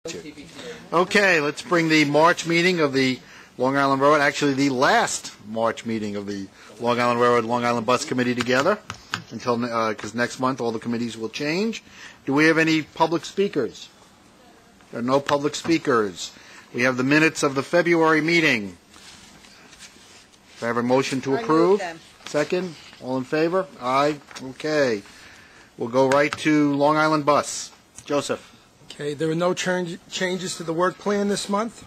Okay, let's bring the March meeting of the Long Island Railroad, actually the last March meeting of the Long Island Railroad Long Island Bus Committee together, until because next month all the committees will change. Do we have any public speakers? There are no public speakers. We have the minutes of the February meeting. Do I have a motion to approve? Second? All in favor? Aye. Okay. We'll go right to Long Island Bus. Joseph. Okay, there were no changes to the work plan this month.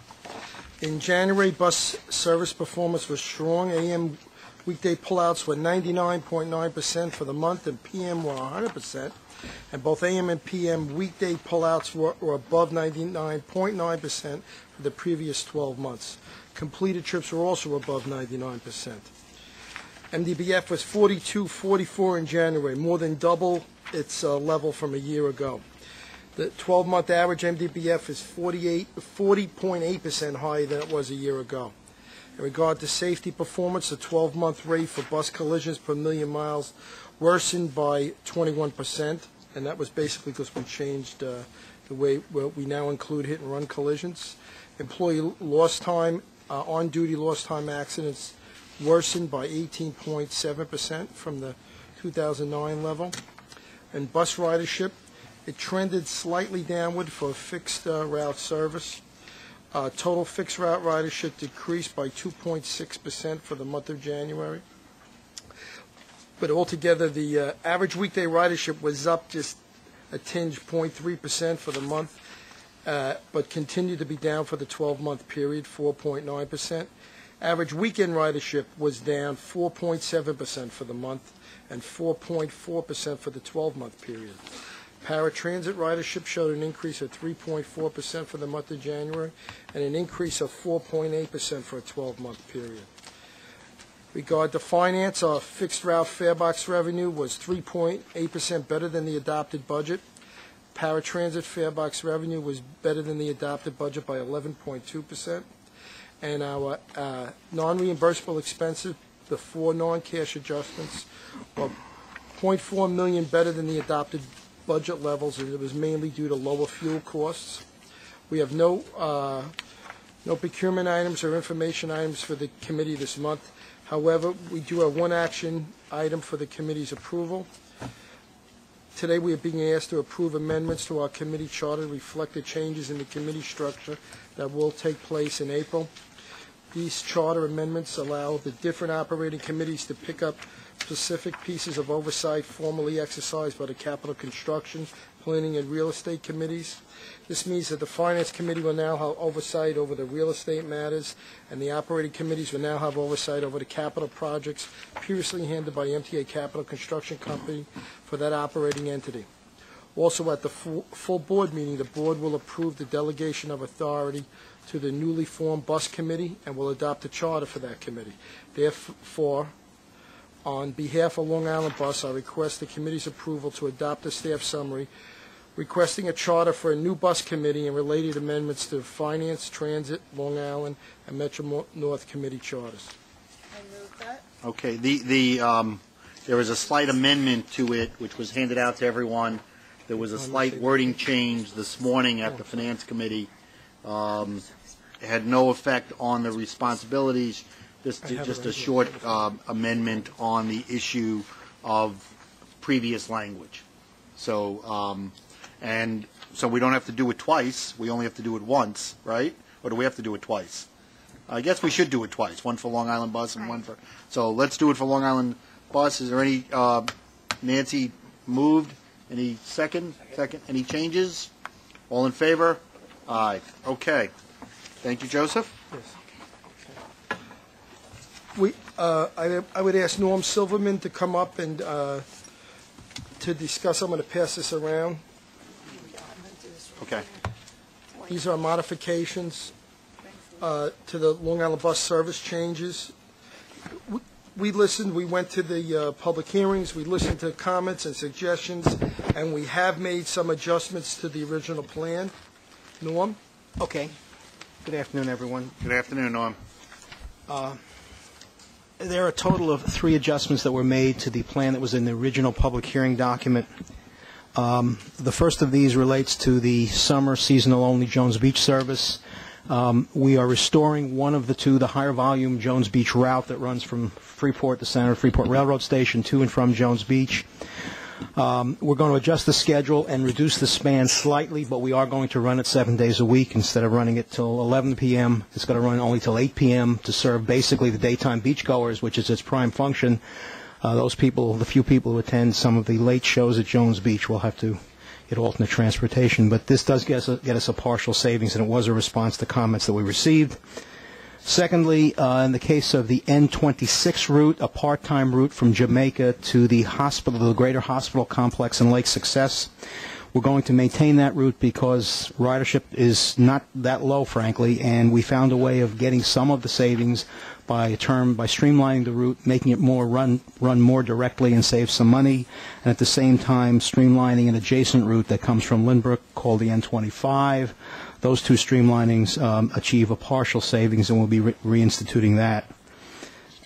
In January, bus service performance was strong. AM weekday pullouts were 99.9% for the month, and PM were 100%. And both AM and PM weekday pullouts were above 99.9% for the previous 12 months. Completed trips were also above 99%. MDBF was 42.44 in January, more than double its level from a year ago. The 12-month average MDBF is 40.8% higher than it was a year ago. In regard to safety performance, the 12-month rate for bus collisions per million miles worsened by 21%, and that was basically because we changed the way we now include hit-and-run collisions. Employee lost time, on-duty lost time accidents worsened by 18.7% from the 2009 level. And bus ridership, it trended slightly downward for fixed route service. Total fixed route ridership decreased by 2.6% for the month of January. But altogether, the average weekday ridership was up just a tinge, 0.3% for the month, but continued to be down for the 12-month period, 4.9%. Average weekend ridership was down 4.7% for the month and 4.4% for the 12-month period. Paratransit ridership showed an increase of 3.4% for the month of January and an increase of 4.8% for a 12-month period. Regard to finance, our fixed route fare box revenue was 3.8% better than the adopted budget. Paratransit fare box revenue was better than the adopted budget by 11.2%. And our non-reimbursable expenses, the four non-cash adjustments, were $0.4 million better than the adopted budget levels, and it was mainly due to lower fuel costs. We have no procurement items or information items for the committee this month. However, we do have one action item for the committee's approval. Today we are being asked to approve amendments to our committee charter to reflect the changes in the committee structure that will take place in April. These charter amendments allow the different operating committees to pick up specific pieces of oversight formerly exercised by the capital construction, planning, and real estate committees. This means that the finance committee will now have oversight over the real estate matters, and the operating committees will now have oversight over the capital projects previously handled by MTA Capital Construction Company for that operating entity. Also, at the full board meeting, the board will approve the delegation of authority to the newly formed bus committee and will adopt a charter for that committee. Therefore, on behalf of Long Island Bus, I request the committee's approval to adopt the staff summary, requesting a charter for a new bus committee and related amendments to Finance, Transit, Long Island, and Metro North committee charters. I move that. Okay, there was a slight amendment to it, which was handed out to everyone. There was a slight wording change this morning at the Finance Committee. It had no effect on the responsibilities. Just a short amendment on the issue of previous language. So, so we don't have to do it twice. We only have to do it once, right? Or do we have to do it twice? I guess we should do it twice. One for Long Island Bus and one for. So let's do it for Long Island Bus. Is there any? Nancy moved. Any second? Second. Any changes? All in favor? Aye. Okay. Thank you, Joseph. Yes. I would ask Norm Silverman to come up and to discuss. I'm going to pass this around. Okay. These are modifications to the Long Island Bus service changes. We listened. We went to the public hearings. We listened to comments and suggestions, and we have made some adjustments to the original plan. Norm? Okay. Good afternoon, everyone. Good afternoon, Norm. There are a total of 3 adjustments that were made to the plan that was in the original public hearing document. The first of these relates to the summer seasonal-only Jones Beach service. We are restoring one of the two, the higher volume Jones Beach route that runs from Freeport to Santa Freeport Railroad Station to and from Jones Beach. We're going to adjust the schedule and reduce the span slightly, but we are going to run it 7 days a week. Instead of running it till 11 p.m., it's going to run only till 8 p.m. to serve basically the daytime beachgoers, which is its prime function. Those people, the few people who attend some of the late shows at Jones Beach, will have to get alternate transportation. But this does get us a partial savings, and it was a response to comments that we received. Secondly, in the case of the N26 route, a part-time route from Jamaica to the hospital, the greater hospital complex in Lake Success, we're going to maintain that route because ridership is not that low, frankly, and we found a way of getting some of the savings by streamlining the route, making it more run more directly and save some money, and at the same time streamlining an adjacent route that comes from Lynbrook called the N25. Those two streamlinings achieve a partial savings, and we'll be reinstituting that.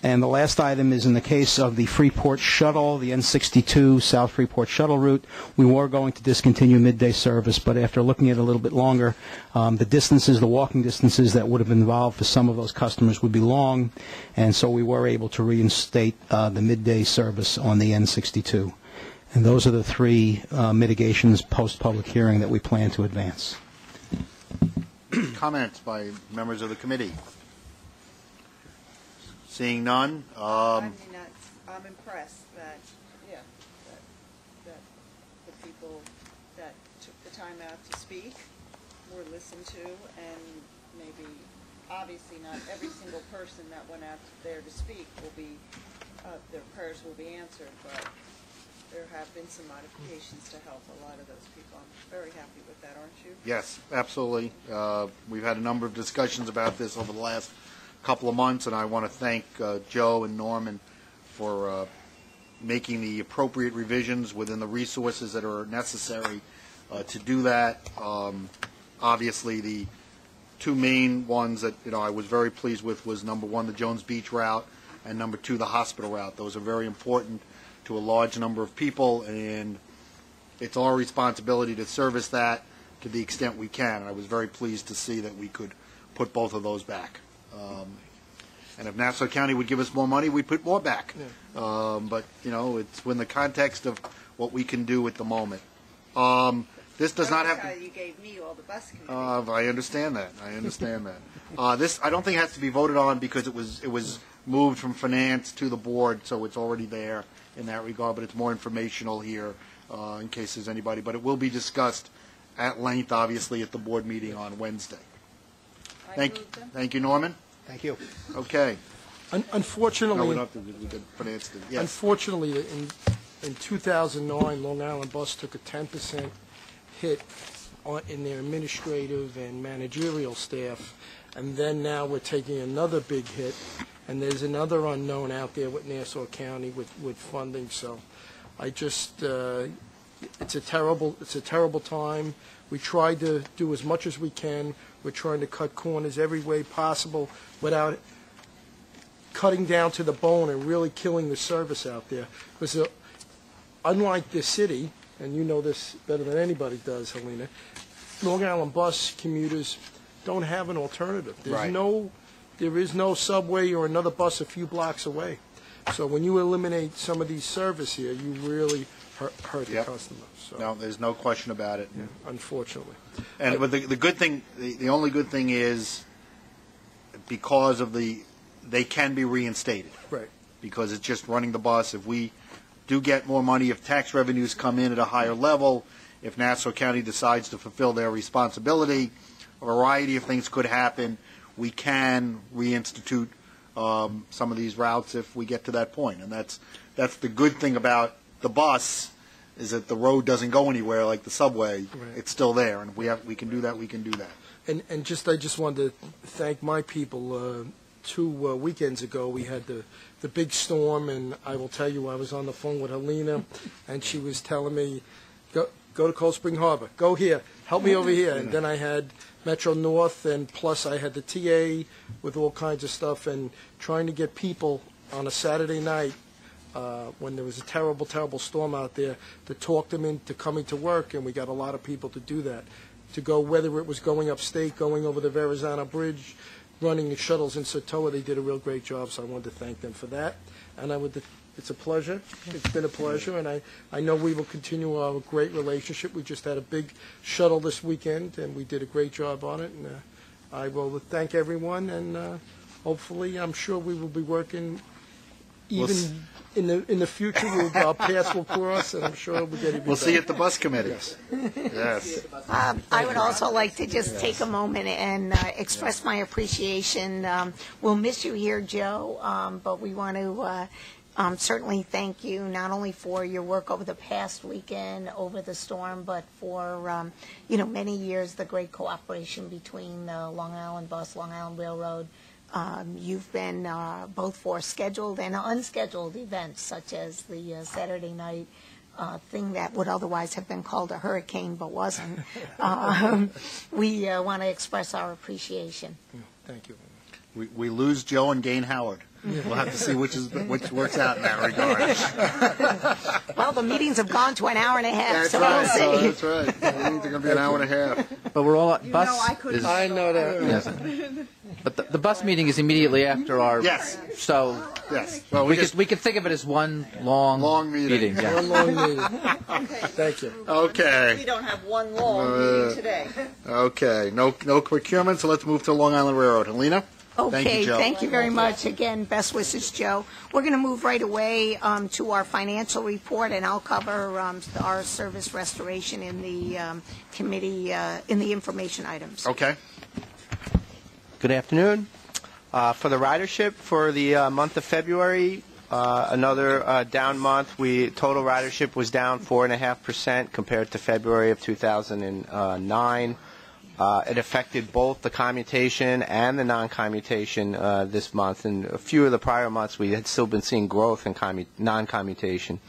And the last item is in the case of the Freeport shuttle, the N62 South Freeport shuttle route. We were going to discontinue midday service, but after looking at it a little bit longer, the distances, the walking distances that would have been involved for some of those customers would be long, and so we were able to reinstate the midday service on the N62. And those are the three mitigations post-public hearing that we plan to advance. Comments by members of the committee? Seeing none. I'm impressed that the people that took the time out to speak were listened to, and maybe, obviously not every single person that went out there to speak will be, their prayers will be answered, but there have been some modifications to help a lot of those people. I'm very happy with that, aren't you? Yes, absolutely. We've had a number of discussions about this over the last couple of months, and I want to thank Joe and Norman for making the appropriate revisions within the resources that are necessary to do that. Obviously, the two main ones that I was very pleased with was number one, the Jones Beach route, and number two, the hospital route. Those are very important to a large number of people, and it's our responsibility to service that to the extent we can. I was very pleased to see that we could put both of those back. And if Nassau County would give us more money, we'd put more back. Yeah. But, it's in the context of what we can do at the moment. This does not have to... You gave me all the bus committee. I understand that. This, I don't think, has to be voted on because it was moved from finance to the board, so it's already there in that regard, but it's more informational here in case there's anybody. But it will be discussed at length, obviously, at the board meeting on Wednesday. Thank you, Norman. Thank you. Okay. Unfortunately, no, we don't have to, we could finance it. Yes. Unfortunately, in 2009, Long Island Bus took a 10% hit in their administrative and managerial staff, and then now we're taking another big hit, and there's another unknown out there with Nassau County with funding. So, I just it's a terrible time. We tried to do as much as we can. We're trying to cut corners every way possible without cutting down to the bone and really killing the service out there. Because unlike this city, and you know this better than anybody does, Helena, Long Island Bus commuters don't have an alternative. There is no subway or another bus a few blocks away. So when you eliminate some of these service here, you really hurt the customer. So. No, there's no question about it. Yeah, unfortunately. And but the good thing, the only good thing is because of they can be reinstated. Right. Because it's just running the bus. If we do get more money, if tax revenues come in at a higher level, if Nassau County decides to fulfill their responsibility, a variety of things could happen. We can reinstitute some of these routes if we get to that point. And that's the good thing about the bus, is that the road doesn't go anywhere like the subway. Right. It's still there, and if we can do that, we can do that. And I just wanted to thank my people. 2 weekends ago, we had the big storm, and I will tell you, I was on the phone with Helena, and she was telling me, go to Cold Spring Harbor, go here, help me over here. And then I had Metro North, and plus I had the TA with all kinds of stuff, and trying to get people on a Saturday night when there was a terrible, terrible storm out there, to talk them into coming to work, and we got a lot of people to do that. To go, whether it was going upstate, going over the Verrazano Bridge, running the shuttles in Sotoa, they did a real great job, so I wanted to thank them for that. And it's a pleasure. It's been a pleasure, and I know we will continue our great relationship. We just had a big shuttle this weekend, and we did a great job on it. And I will thank everyone, and hopefully, I'm sure we will be working even in the future. Our paths will cross, and I'm sure we'll get even We'll see you better. at the bus committee. Yes. Yes. I would also like to just take a moment and express my appreciation. We'll miss you here, Joe, but we want to certainly thank you not only for your work over the past weekend, over the storm, but for, many years, the great cooperation between the Long Island Bus, Long Island Railroad. You've been both for scheduled and unscheduled events, such as the Saturday night thing that would otherwise have been called a hurricane but wasn't. We want to express our appreciation. Thank you. We lose Joe and gain Howard. We'll have to see which works out in that regard. Well, the meetings have gone to an hour and a half, That's so right. we'll see. So that's right. The meetings are going to be an hour and a half. But we're all You bus. know I couldn't. I know that. Yes. But the bus meeting is immediately after our. Yes. So Yes. Well, we could think of it as one long meeting. Yeah. One long meeting. Okay. Thank you. Okay. We don't have one long meeting today. Okay. No procurement. So let's move to Long Island Railroad. Helena. Okay, Joe. thank you very much. Again, best wishes, Joe. We're going to move right away to our financial report, and I'll cover our service restoration in the committee, in the information items. Okay. Good afternoon. For the ridership for the month of February, another down month. Total ridership was down 4.5% compared to February of 2009. It affected both the commutation and the non-commutation this month. And a few of the prior months, we had still been seeing growth in non-commutation.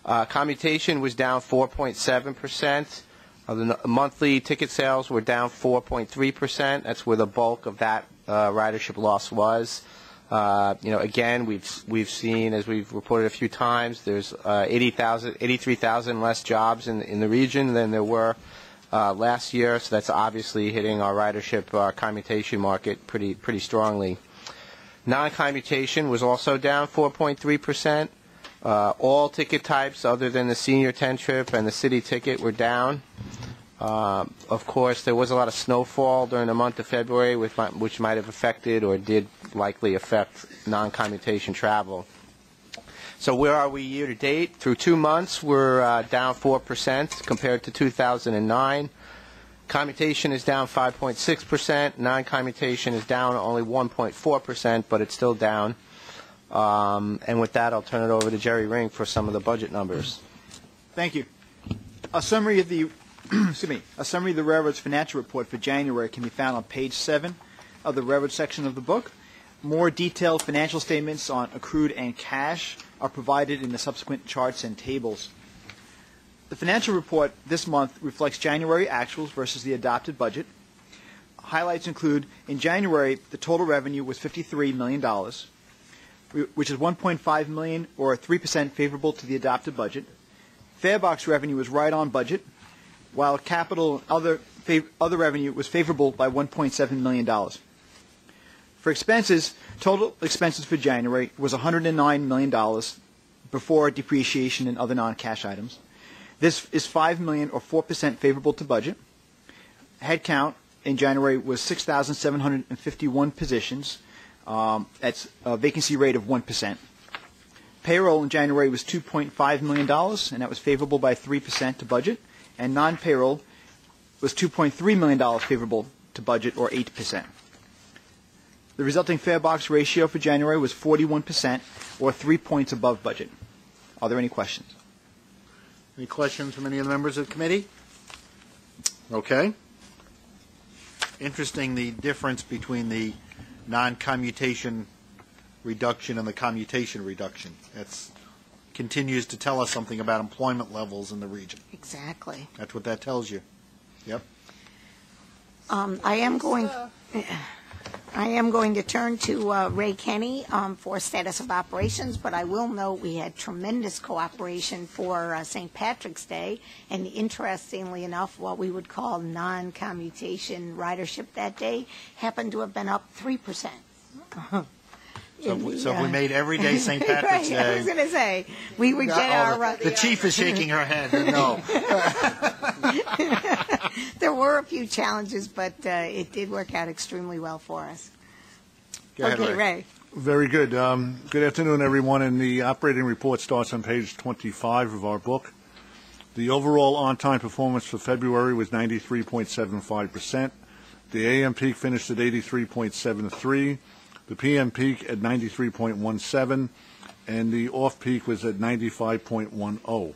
Commutation was down 4.7%. The monthly ticket sales were down 4.3%. That's where the bulk of that ridership loss was. Again, we've seen, as we've reported a few times, there's 83,000 less jobs in the region than there were last year, so that's obviously hitting our ridership, our commutation market pretty strongly. Non-commutation was also down 4.3%. All ticket types other than the senior 10 trip and the city ticket were down. Of course, there was a lot of snowfall during the month of February, which might have affected or did likely affect non-commutation travel. So where are we year to date? Through 2 months, we're down 4% compared to 2009. Commutation is down 5.6%. Non-commutation is down only 1.4%, but it's still down. And with that, I'll turn it over to Jerry Ring for some of the budget numbers. Thank you. A summary of the railroad's financial report for January can be found on page 7 of the railroad section of the book. More detailed financial statements on accrued and cash are provided in the subsequent charts and tables. The financial report this month reflects January actuals versus the adopted budget. Highlights include, in January, the total revenue was $53 million, which is $1.5 million or 3% favorable to the adopted budget. Farebox revenue was right on budget, while capital and other revenue was favorable by $1.7 million. For expenses, total expenses for January was $109 million before depreciation and other non-cash items. This is $5 million or 4% favorable to budget. Headcount in January was 6,751 positions. That's a vacancy rate of 1%. Payroll in January was $2.5 million, and that was favorable by 3% to budget. And non-payroll was $2.3 million favorable to budget, or 8%. The resulting farebox ratio for January was 41%, or 3 points above budget. Are there any questions? Any questions from any of the members of the committee? Okay. Interesting, the difference between the non-commutation reduction and the commutation reduction. That continues to tell us something about employment levels in the region. Exactly. That's what that tells you. Yep. I am going... I am going to turn to Ray Kenny for status of operations, but I will note we had tremendous cooperation for St. Patrick's Day, and interestingly enough, what we would call non-commutation ridership that day happened to have been up 3%. So if we made every day St. Patrick's Right, I Day. was going to say, we would get our... The chief is shaking her head. No. There were a few challenges, but it did work out extremely well for us. Go ahead, Okay, Ray. Ray. Very good. Good afternoon, everyone. And the operating report starts on page 25 of our book. The overall on-time performance for February was 93.75%. The AM peak finished at 83.73. The PM peak at 93.17. And the off-peak was at 95.10.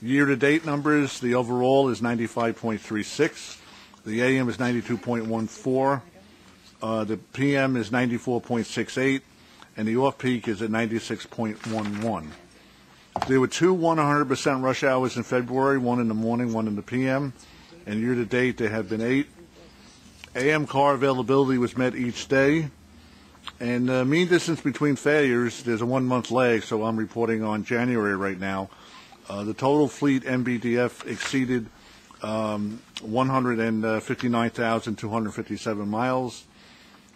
Year-to-date numbers, the overall is 95.36. The AM is 92.14. The PM is 94.68, and the off-peak is at 96.11. There were two 100% rush hours in February, one in the morning, one in the PM, and year-to-date there have been 8. AM car availability was met each day, and mean distance between failures, there's a 1-month lag, so I'm reporting on January right now. The total fleet MBDF exceeded 159,257 miles.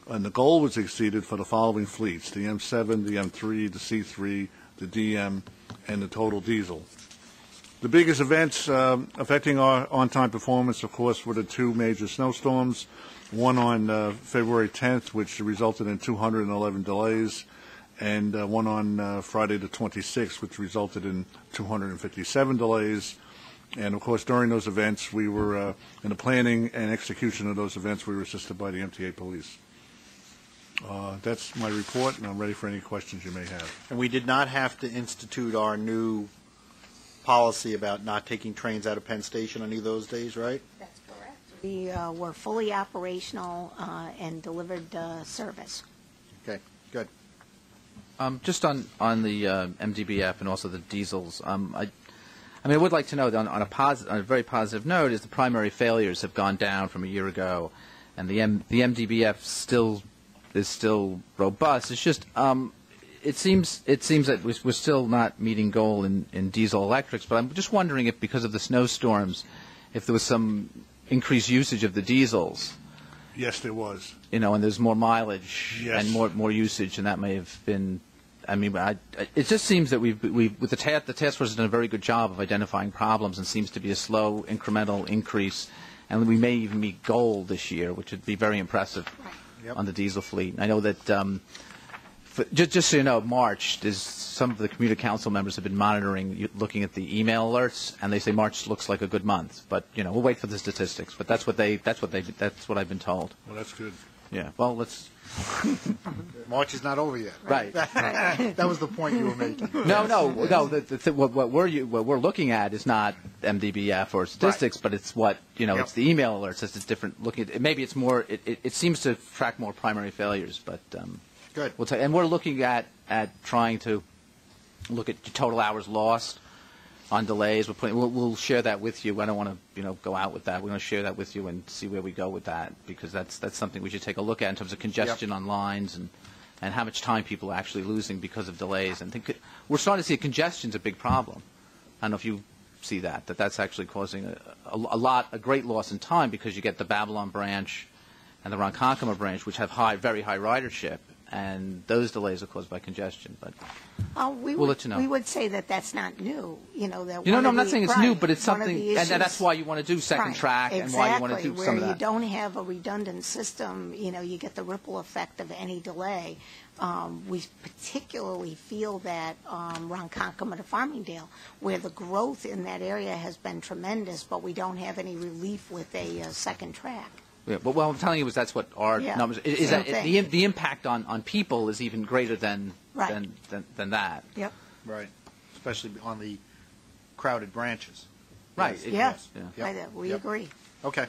And the goal was exceeded for the following fleets: the M7, the M3, the C3, the DM, and the total diesel. The biggest events affecting our on-time performance, of course, were the two major snowstorms, one on February 10th, which resulted in 211 delays, and one on Friday the 26th, which resulted in 257 delays. And, of course, during those events, we were, in the planning and execution of those events, we were assisted by the MTA Police. That's my report, and I'm ready for any questions you may have. And we did not have to institute our new policy about not taking trains out of Penn Station on either of those days, right? That's correct. We were fully operational and delivered service. Okay, good. Just on the MDBF and also the diesels, I would like to know that on a very positive note is the primary failures have gone down from a year ago, and the MDBF is still robust. It's just it seems that we're still not meeting goal in diesel electrics. But I'm just wondering if, because of the snowstorms, if there was some increased usage of the diesels. Yes, there was. And there's more mileage Yes. and more usage, and that may have been. It just seems that we've with the task force has done a very good job of identifying problems, and seems to be a slow incremental increase, and we may even meet goal this year, which would be very impressive. Right. Yep. On the diesel fleet. And I know that, just so you know, March, some of the commuter council members have been monitoring, looking at the email alerts, and they say March looks like a good month. But we'll wait for the statistics. But that's what I've been told. Well, that's good. Yeah. Well, let's. March is not over yet. Right. That was the point you were making. No. What we're looking at is not MDBF or statistics, but it's what It's the email alerts. It's different. Looking at maybe it's more. It seems to track more primary failures, but Good. And we're looking at trying to look at total hours lost on delays. We'll share that with you. I don't want to go out with that. We're going to share that with you and see where we go with that, because that's something we should take a look at in terms of congestion on lines and how much time people are actually losing because of delays. And we're starting to see congestion's a big problem. I don't know if you see that's actually causing a great loss in time, because you get the Babylon branch and the Ronkonkoma branch, which have very high ridership, and those delays are caused by congestion. But we'll let you know. We would say that that's not new. I'm not saying it's new, but it's something, and that's why you want to do second track, and why you want to do some of that. Where you don't have a redundant system, you get the ripple effect of any delay. We particularly feel that Ronkonkoma to Farmingdale, where the growth in that area has been tremendous, but we don't have any relief with a second track. Yeah, but what I'm telling you is that's what our numbers is. That the impact on people is even greater than that. Yep. Right. Especially on the crowded branches. Right. Yes. Yep. We agree. Okay.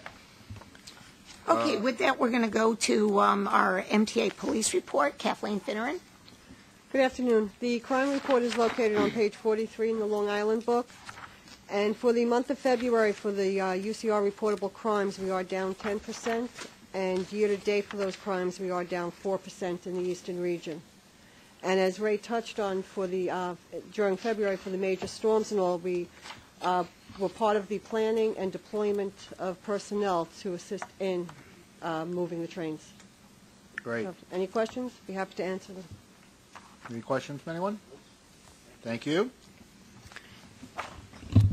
Okay. With that, we're going to go to our MTA police report. Kathleen Finneran. Good afternoon. The crime report is located on page 43 in the Long Island book. And for the month of February, for the UCR reportable crimes, we are down 10%, and year-to-date for those crimes, we are down 4% in the eastern region. And as Ray touched on, for the during February for the major storms and all, we were part of the planning and deployment of personnel to assist in moving the trains. Great. So, any questions? Be happy to answer them. Any questions from anyone? Thank you.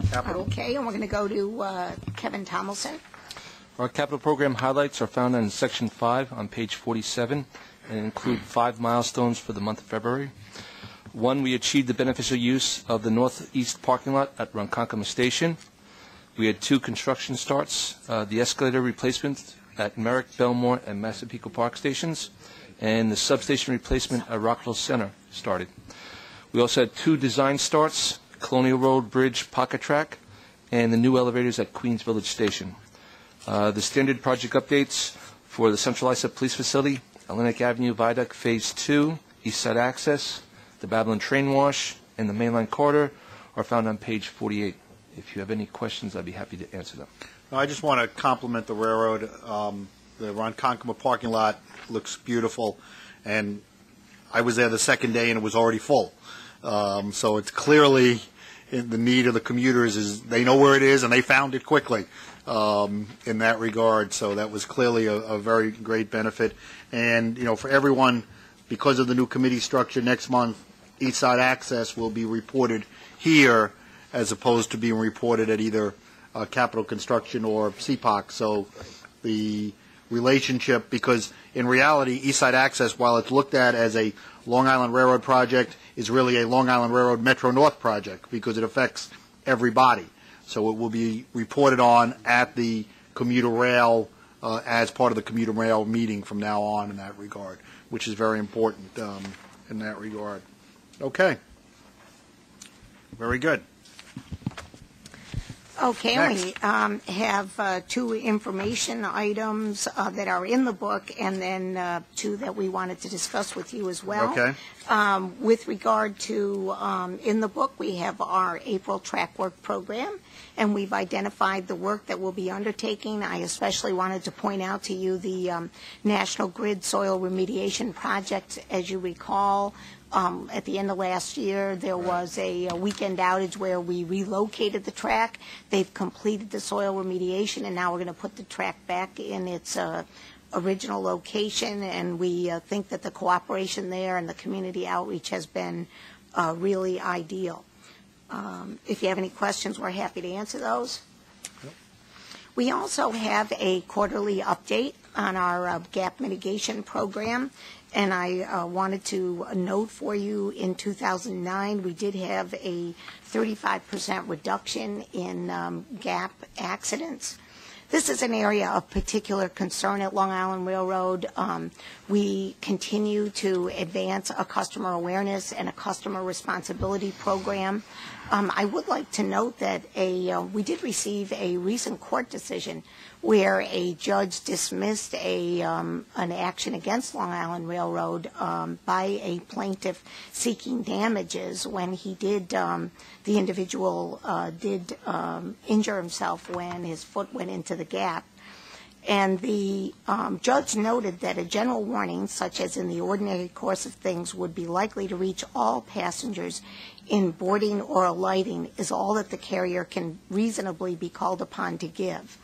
Capital? Okay, and we're going to go to Kevin Tomlinson. Our capital program highlights are found in Section 5 on page 47 and include 5 milestones for the month of February. 1, we achieved the beneficial use of the northeast parking lot at Ronkonkoma Station. We had 2 construction starts, the escalator replacement at Merrick, Belmore, and Massapequa Park stations, and the substation replacement at Rockville Center started. We also had 2 design starts, Colonial Road Bridge Pocket Track, and the new elevators at Queens Village Station. The standard project updates for the Central ISA Police Facility, Atlantic Avenue Viaduct Phase 2, East Side Access, the Babylon Train Wash, and the Mainline Corridor are found on page 48. If you have any questions, I'd be happy to answer them. I just want to compliment the railroad. The Ronkonkoma parking lot looks beautiful, and I was there the second day and it was already full. So it's clearly in the need of the commuters is they know where it is and they found it quickly in that regard. So that was clearly a very great benefit. And, you know, for everyone, because of the new committee structure next month, East Side Access will be reported here as opposed to being reported at either Capital Construction or CPOC. So the relationship, because in reality, East Side Access, while it's looked at as a Long Island Railroad project, is really a Long Island Railroad Metro North project because it affects everybody. So it will be reported on at the commuter rail as part of the commuter rail meeting from now on in that regard, which is very important in that regard. Okay. Very good. Okay, Next. we have 2 information items that are in the book, and then 2 that we wanted to discuss with you as well. Okay. With regard to in the book, we have our April track work program, and we've identified the work that we'll be undertaking. I especially wanted to point out to you the National Grid Soil Remediation Project. As you recall, at the end of last year, there was a weekend outage where we relocated the track. They've completed the soil remediation, and now we're going to put the track back in its original location, and we think that the cooperation there and the community outreach has been really ideal. If you have any questions, we're happy to answer those. Yep. We also have a quarterly update on our gap mitigation program. And I wanted to note for you, in 2009, we did have a 35% reduction in gap accidents. This is an area of particular concern at Long Island Railroad. We continue to advance a customer awareness and a customer responsibility program. I would like to note that we did receive a recent court decision where a judge dismissed an action against Long Island Railroad by a plaintiff seeking damages when he did, the individual did injure himself when his foot went into the gap. And the judge noted that a general warning, such as in the ordinary course of things, would be likely to reach all passengers in boarding or alighting is all that the carrier can reasonably be called upon to give.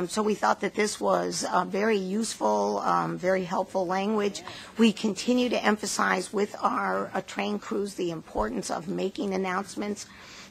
So we thought that this was very useful, very helpful language. We continue to emphasize with our train crews the importance of making announcements.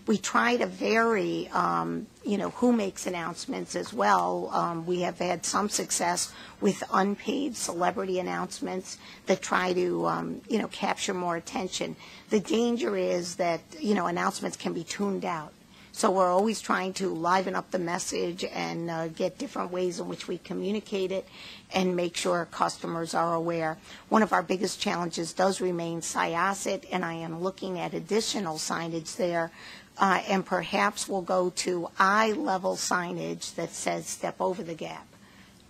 We try to vary, who makes announcements as well. We have had some success with unpaid celebrity announcements that try to, capture more attention. The danger is that, announcements can be tuned out. So we're always trying to liven up the message and get different ways in which we communicate it and make sure customers are aware. One of our biggest challenges does remain Syosset, and I am looking at additional signage there. And perhaps we'll go to eye-level signage that says step over the gap.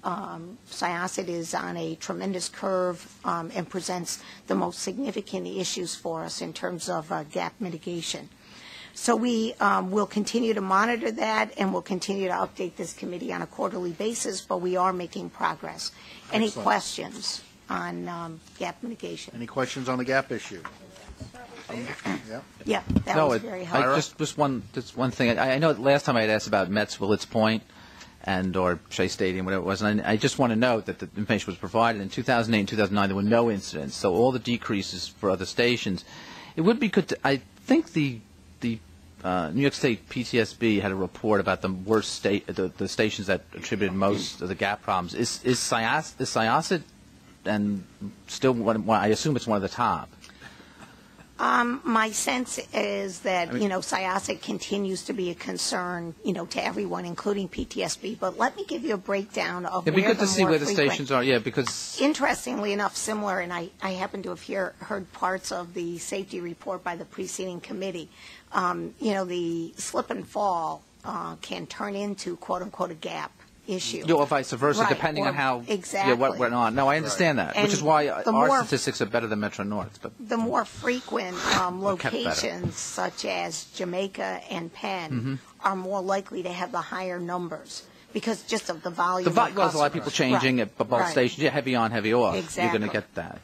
Syosset is on a tremendous curve and presents the most significant issues for us in terms of gap mitigation. So we will continue to monitor that, and we'll continue to update this committee on a quarterly basis, but we are making progress. Any Excellent. questions on gap mitigation? Any questions on the gap issue? Yeah. Yeah, that No, was very helpful. just one thing. I know last time I had asked about Mets Willits Point and or Shea Stadium, whatever it was, and I just want to note that the information was provided in 2008 and 2009. There were no incidents, so all the decreases for other stations. It would be good. I think the New York State PTSB had a report about the worst the stations that attributed most of the gap problems. Is Syosset and still I assume it's one of the top. My sense is that, Syosset continues to be a concern, to everyone, including PTSB. But let me give you a breakdown of It'd be where good to see where the stations are. Yeah, because interestingly enough, similar, and I happen to have heard parts of the safety report by the preceding committee. The slip and fall can turn into, quote unquote, a gap issue. or vice versa, Right, depending or on how exactly. what went on. No, I understand that, which is And why the our more- statistics are better than Metro North. But The more frequent better. locations, such as Jamaica and Penn, are more likely to have the higher numbers because just of the volume. well, of there's a lot of people customers. changing Right. at both Right. stations. Yeah, heavy on, heavy off. You're Exactly. going to get that.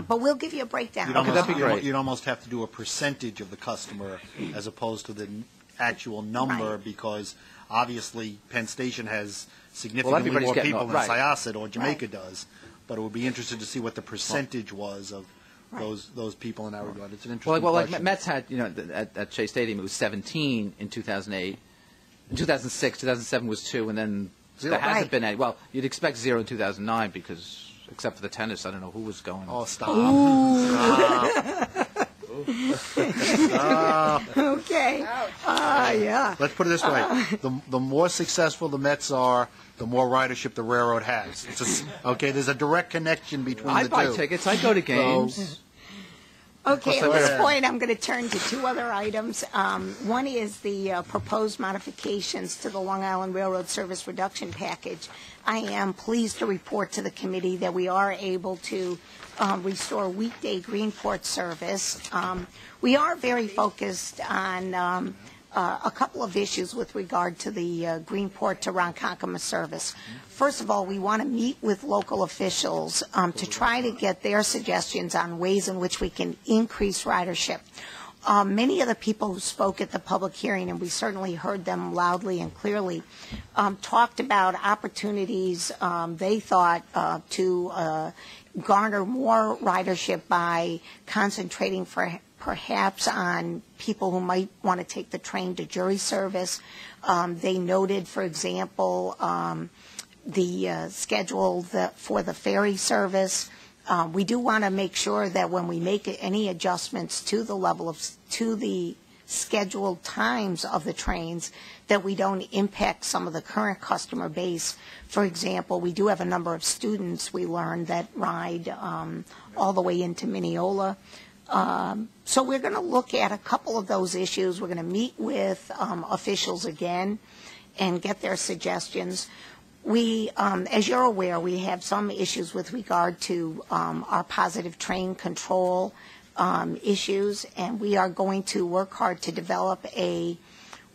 But we'll give you a breakdown. You'd almost, that'd be great. You'd almost have to do a percentage of the customer as opposed to the actual number Right. because obviously Penn Station has Well, significantly everybody's more getting people off- than right. Syosset or Jamaica Right. does. But it would be interesting to see what the percentage was of those people in that regard. It's an interesting Well, like question. Mets had, at Shea Stadium, it was 17 in 2008. In 2006, 2007 was 2, and then Zero. there hasn't Right. been any. Well, you'd expect 0 in 2009 because, except for the tennis, I don't know who was going. Oh, stop. Okay. Yeah. Let's put it this way. The more successful the Mets are, the more ridership the railroad has. Okay, there's a direct connection between I the buy two. tickets. I go to games. Okay, at Plus, this yeah. point, I'm going to turn to two other items. One is the proposed modifications to the Long Island Railroad Service Reduction Package. I am pleased to report to the committee that we are able to restore weekday Greenport service. We are very focused on a couple of issues with regard to the Greenport to Ronkonkoma service. First of all, we want to meet with local officials to try to get their suggestions on ways in which we can increase ridership. Many of the people who spoke at the public hearing, and we certainly heard them loudly and clearly, talked about opportunities they thought to garner more ridership by concentrating perhaps on people who might want to take the train to jury service. They noted, for example, the schedule for the ferry service. We do want to make sure that when we make any adjustments to the scheduled times of the trains, that we don't impact some of the current customer base. For example, we do have a number of students, we learned, that ride all the way into Mineola. So we're going to look at a couple of those issues. We're going to meet with officials again and get their suggestions. We, as you're aware, we have some issues with regard to our positive train control issues, and we are going to work hard to develop a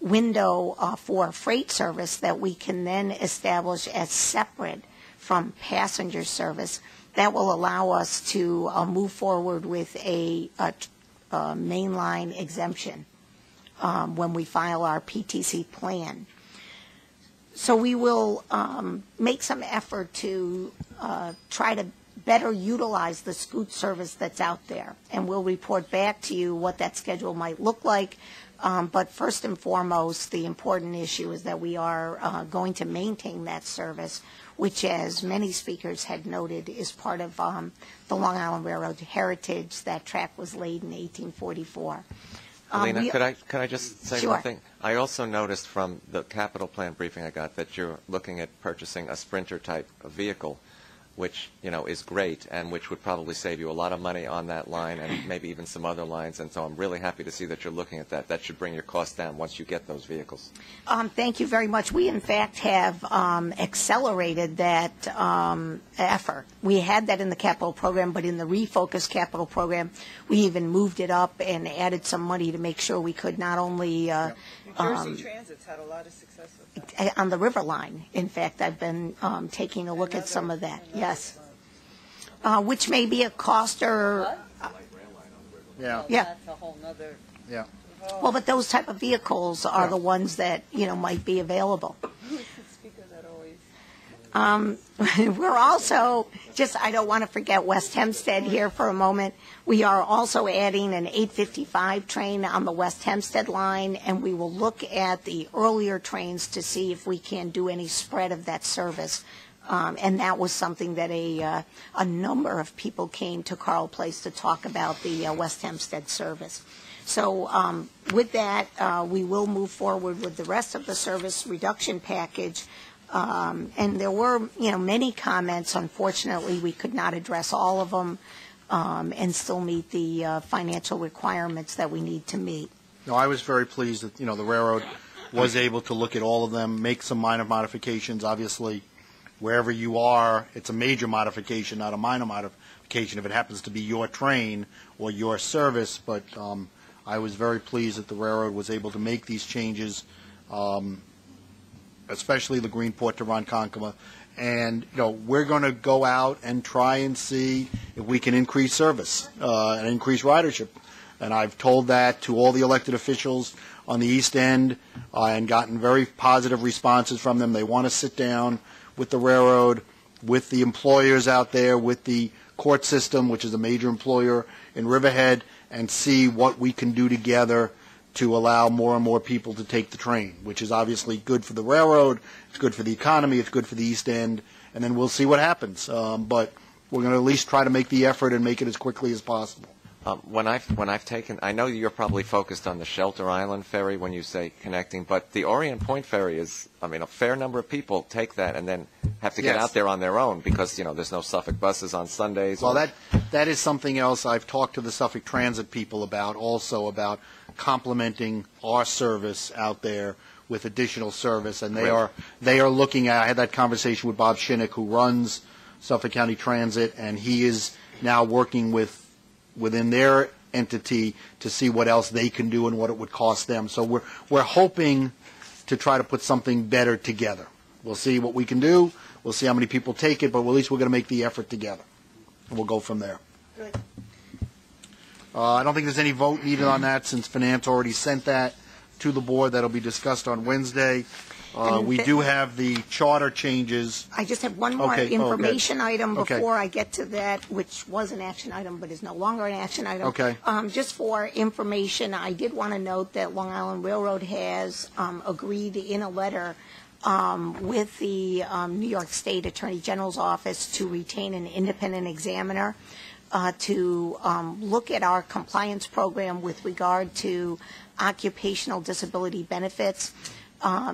window for freight service that we can then establish as separate from passenger service. That will allow us to move forward with a mainline exemption when we file our PTC plan. So we will make some effort to try to better utilize the scoot service that's out there, and we'll report back to you what that schedule might look like. But first and foremost, the important issue is that we are going to maintain that service, which, as many speakers had noted, is part of the Long Island Railroad heritage. That track was laid in 1844. Alina, could I just say Sure. one thing? I also noticed from the capital plan briefing I got that you're looking at purchasing a Sprinter type of vehicle. which, is great and which would probably save you a lot of money on that line and maybe even some other lines. And so I'm really happy to see that you're looking at that. That should bring your costs down once you get those vehicles. Thank you very much. We, in fact, have accelerated that effort. We had that in the capital program, but in the refocused capital program, we even moved it up and added some money to make sure we could not only Jersey Transit's had a lot of success with that. on the river line. In fact, I've been taking a look at some of that. Yes. Which may be a cost or... Yeah. Yeah. That's a whole nother... Yeah. Well, but those type of vehicles are the ones that, might be available. Speaker that always... We're also, I don't want to forget West Hempstead here for a moment. We are also adding an 8:55 train on the West Hempstead line, and we will look at the earlier trains to see if we can do any spread of that service. And that was something that a number of people came to Carl Place to talk about, the West Hempstead service. So with that, we will move forward with the rest of the service reduction package. And there were, many comments. Unfortunately, we could not address all of them and still meet the financial requirements that we need to meet. No, I was very pleased that, the railroad was able to look at all of them, make some minor modifications. Obviously, wherever you are, it's a major modification, not a minor modification if it happens to be your train or your service. But I was very pleased that the railroad was able to make these changes, especially the Greenport to Ronkonkoma. And, we're going to go out and try and see if we can increase service and increase ridership. And I've told that to all the elected officials on the East End and gotten very positive responses from them. They want to sit down with the railroad, with the employers out there, with the court system, which is a major employer in Riverhead, and see what we can do together to allow more and more people to take the train, which is obviously good for the railroad, it's good for the economy, it's good for the East End, and then we'll see what happens. But we're going to at least try to make the effort and make it as quickly as possible. When I've taken, I know you're probably focused on the Shelter Island ferry when you say connecting, but the Orient Point ferry is, a fair number of people take that and then have to get out there on their own because, there's no Suffolk buses on Sundays. Well, that is something else I've talked to the Suffolk Transit people about, also about complementing our service out there with additional service, and they are looking at. I had that conversation with Bob Shinnick, who runs Suffolk County Transit, and he is now working within their entity to see what else they can do and what it would cost them. So we're hoping to try to put something better together. We'll see what we can do. We'll see how many people take it, but at least we're going to make the effort together, and we'll go from there. Good. I don't think there's any vote needed on that since Finance already sent that to the board. That'll be discussed on Wednesday. We do have the charter changes. I just have one more Okay. information item Okay. before I get to that, which was an action item but is no longer an action item. Okay. Just for information, I did want to note that Long Island Railroad has agreed in a letter with the New York State Attorney General's office to retain an independent examiner to look at our compliance program with regard to occupational disability benefits.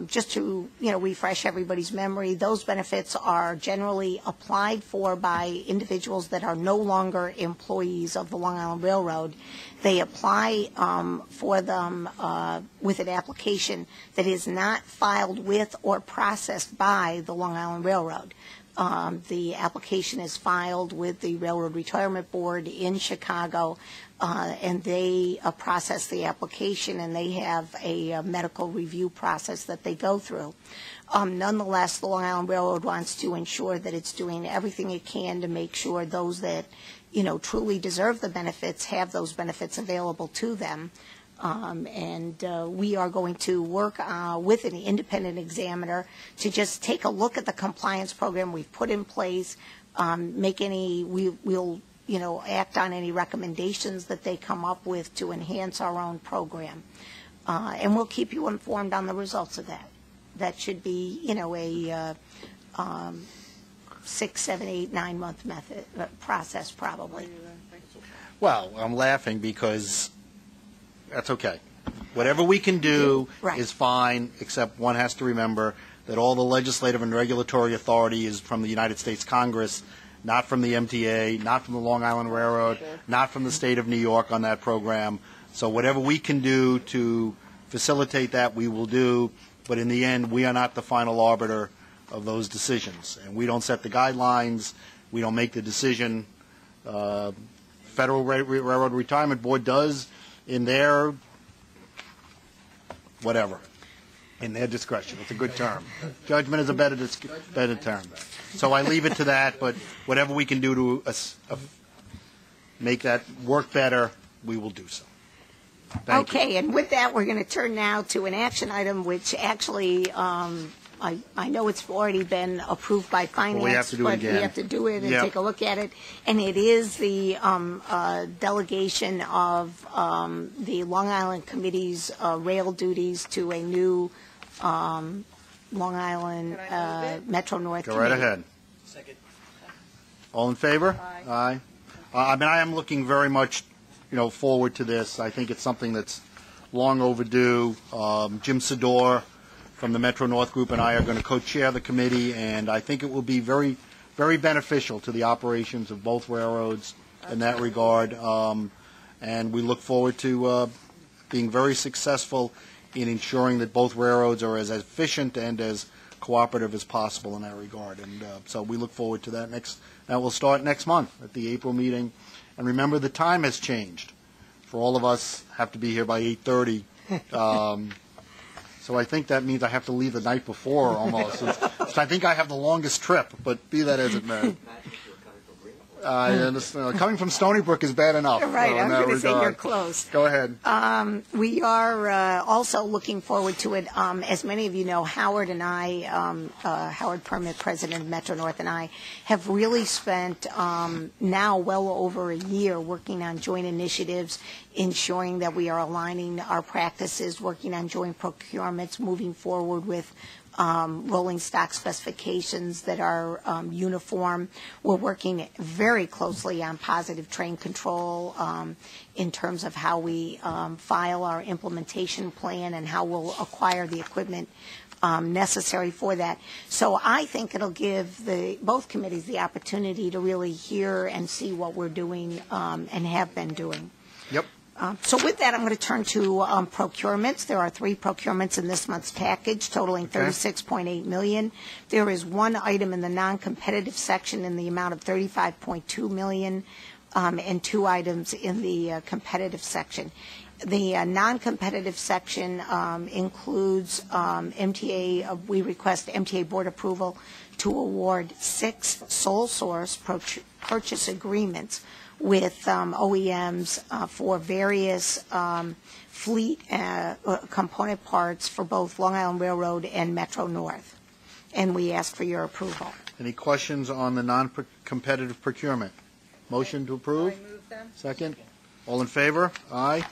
Just to, refresh everybody's memory, those benefits are generally applied for by individuals that are no longer employees of the Long Island Railroad. They apply for them with an application that is not filed with or processed by the Long Island Railroad. The application is filed with the Railroad Retirement Board in Chicago, and they process the application, and they have a medical review process that they go through. Nonetheless, the Long Island Railroad wants to ensure that it's doing everything it can to make sure those that, truly deserve the benefits have those benefits available to them. We are going to work with an independent examiner to just take a look at the compliance program we've put in place, we'll act on any recommendations that they come up with to enhance our own program. And we'll keep you informed on the results of that. That should be, a 6, 7, 8, 9 month process probably. Well, I'm laughing because that's okay. Whatever we can do is fine, except one has to remember that all the legislative and regulatory authority is from the United States Congress, not from the MTA, not from the Long Island Railroad, not from the state of New York on that program. So whatever we can do to facilitate that, we will do. But in the end, we are not the final arbiter of those decisions. And we don't set the guidelines. We don't make the decision. Federal Railroad Retirement Board does in their whatever, in their discretion. It's a good term. Judgment is a better term. So I leave it to that, but whatever we can do to make that work better, we will do so. Thank you. Okay, and with that, we're going to turn now to an action item, which actually, I know it's already been approved by Finance, we have to do it again. We have to do it and Yep. take a look at it. And it is the delegation of the Long Island Committee's rail duties to a new Long Island Can I move it? Metro North Go Committee. right ahead. All in favor? Aye. I mean, I am looking very much, forward to this. I think it's something that's long overdue. Jim Sidor from the Metro North Group and I are going to co-chair the committee, and I think it will be very, very beneficial to the operations of both railroads in that regard. And we look forward to being very successful in ensuring that both railroads are as efficient and as cooperative as possible in that regard. And so we look forward to that. That will start next month at the April meeting. And remember, the time has changed. For all of us, have to be here by 8:30. So I think that means I have to leave the night before almost. So I think I have the longest trip, but be that as it may. I understand. Coming from Stony Brook is bad enough. Right, I was going to say you're close. Go ahead. We are also looking forward to it. As many of you know, Howard and I, Howard Permit, President of Metro North, and I have really spent now well over a year working on joint initiatives, ensuring that we are aligning our practices, working on joint procurements, moving forward with rolling stock specifications that are uniform. We're working very closely on positive train control in terms of how we file our implementation plan and how we'll acquire the equipment necessary for that. So I think it'll give both committees the opportunity to really hear and see what we're doing and have been doing. Yep. So with that, I'm going to turn to procurements. There are 3 procurements in this month's package, totaling $36.8 million. There is one item in the non-competitive section in the amount of $35.2 million, and 2 items in the competitive section. The non-competitive section includes MTA. We request MTA Board approval to award 6 sole source purchase agreements with OEMs for various fleet component parts for both Long Island Railroad and Metro North. And we ask for your approval. Any questions on the non-competitive procurement? Motion to approve? I move them. Second? All in favor? Aye.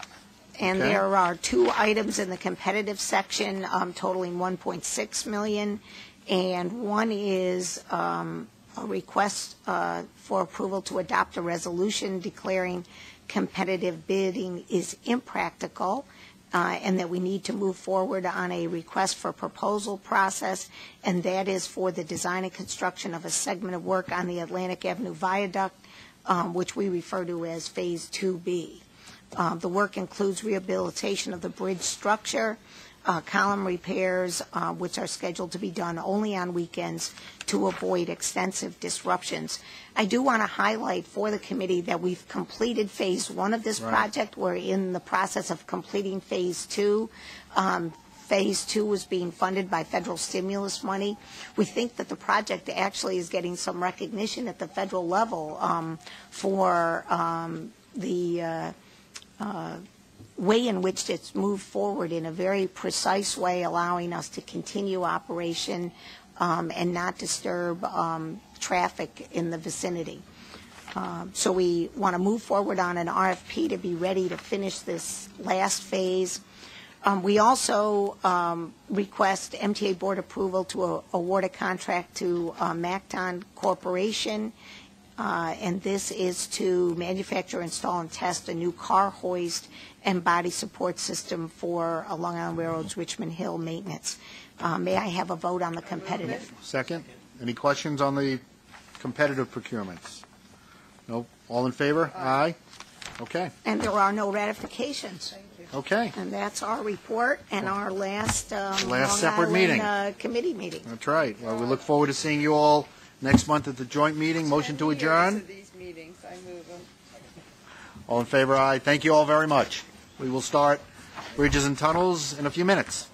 And Okay. there are 2 items in the competitive section totaling $1.6 million, and one is a request for approval to adopt a resolution declaring competitive bidding is impractical, and that we need to move forward on a request for proposal process, and that is for the design and construction of a segment of work on the Atlantic Avenue Viaduct, which we refer to as Phase 2B. The work includes rehabilitation of the bridge structure, column repairs, which are scheduled to be done only on weekends to avoid extensive disruptions. I do want to highlight for the committee that we've completed Phase 1 of this project. We're in the process of completing Phase 2. Phase 2 is being funded by federal stimulus money. We think that the project actually is getting some recognition at the federal level for the way in which it's moved forward in a very precise way, allowing us to continue operation and not disturb traffic in the vicinity. So we want to move forward on an RFP to be ready to finish this last phase. We also request MTA Board approval to award a contract to Macton Corporation, and this is to manufacture, install, and test a new car hoist and body support system for Long Island Railroad's Richmond Hill maintenance. May I have a vote on the competitive? Second? Any questions on the competitive procurements? No? All in favor? Aye. Okay. And there are no ratifications. Okay. And that's our report and our last Long separate Island, meeting. Committee meeting. That's right. Well, we look forward to seeing you all next month at the joint meeting. Motion to 10 years adjourn. of these meetings, I move them. All in favor? Aye. Thank you all very much. We will start Bridges and Tunnels in a few minutes.